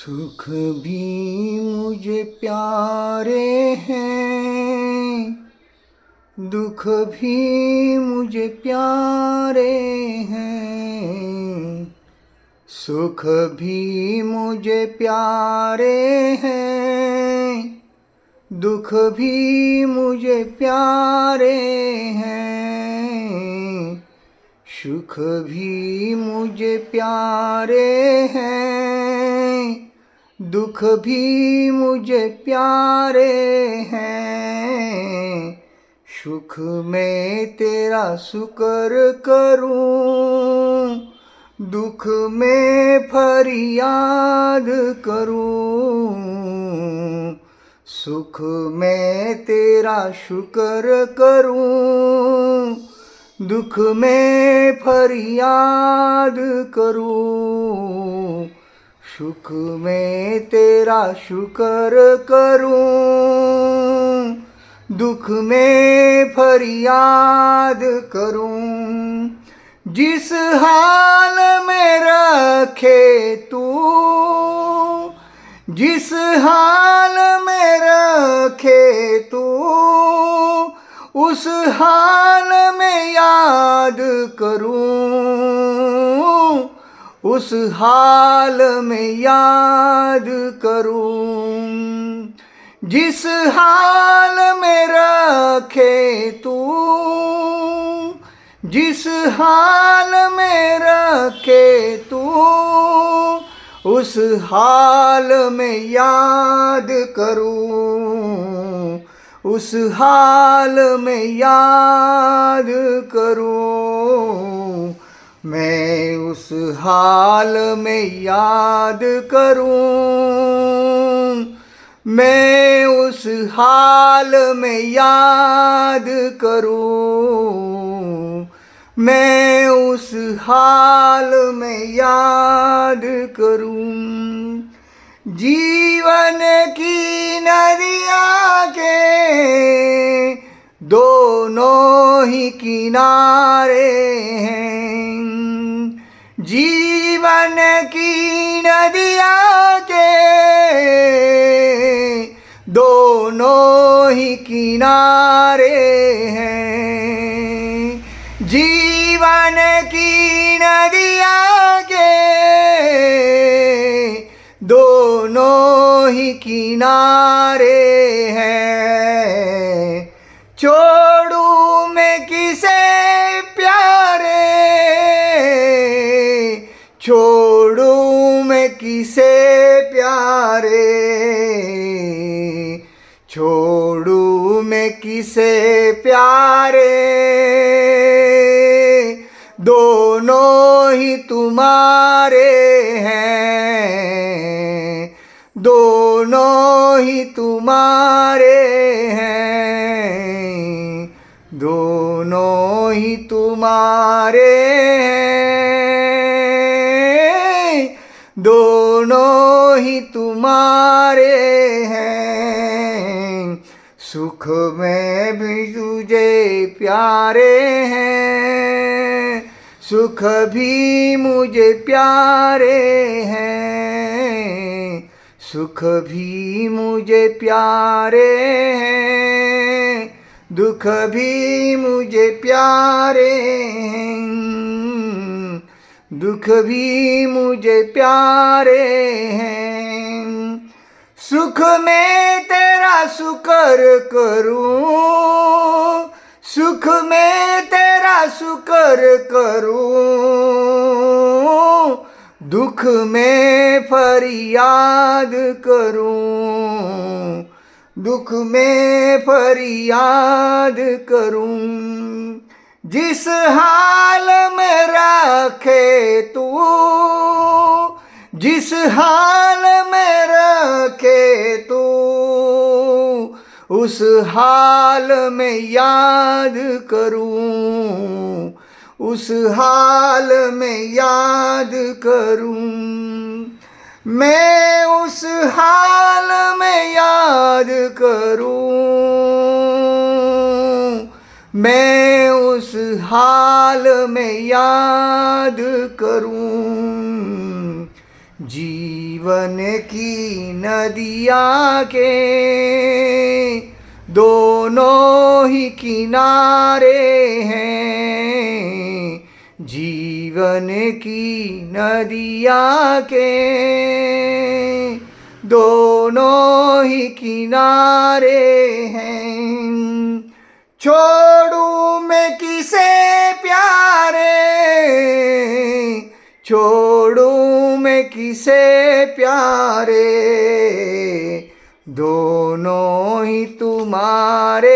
सुख भी मुझे प्यारे हैं, दुख भी मुझे प्यारे हैं। सुख भी मुझे प्यारे हैं, दुख भी मुझे प्यारे हैं। सुख भी मुझे प्यारे हैं, दुख भी मुझे प्यारे हैं। सुख में तेरा शुक्र करूं, दुख में फरियाद करूं। सुख में तेरा शुक्र करूं, दुख में फरियाद करूं। सुख में तेरा शुक्र करूं, दुख में फरियाद करूं। जिस हाल में रखे तू, जिस हाल में रखे तू, उस हाल में याद करूं, उस हाल में याद करूं। जिस हाल में रखे तू, जिस हाल में रखे तू, उस हाल में याद करूं, उस हाल में याद करूं। मैं उस हाल में याद करूं, मैं उस हाल में याद करूं। मैं उस हाल में याद करूं। जीवन की नदियाँ के दोनों ही किनारे हैं। जीवन की नदियाँ के दोनों ही किनारे हैं। जीवन की नदियाँ के दोनों ही किनारे हैं। छोड़ू मैं किसे प्यारे, छोड़ू मैं किसे प्यारे, छोड़ू मैं किसे प्यारे। दोनों ही तुम्हारे हैं, दोनों ही तुम्हारे हैं, दोनों ही तुम्हारे हैं, दोनों ही तुम्हारे हैं। सुख में भी तुझे प्यारे हैं, सुख भी मुझे प्यारे हैं। सुख भी मुझे प्यारे हैं, दुख भी मुझे प्यारे हैं। दुख भी मुझे प्यारे हैं। सुख में तेरा शुक्र करूं, सुख में तेरा शुक्र करूं। दुख में फरियाद करूं, दुख में फरियाद करूं। जिस हाल में रखे तू, जिस हाल में रखे तू, उस हाल में याद करूं, उस हाल में याद करूं। मैं उस हाल में याद करूं, मैं उस हाल में याद करूं। जीवन जीवन की नदियाँ के दोनों ही किनारे हैं, जीवन की नदियाँ के दोनों ही किनारे हैं। छोड़ू मैं किसे प्यारे, छोड़ू मैं किसे प्यारे, दोनों ही तुम्हारे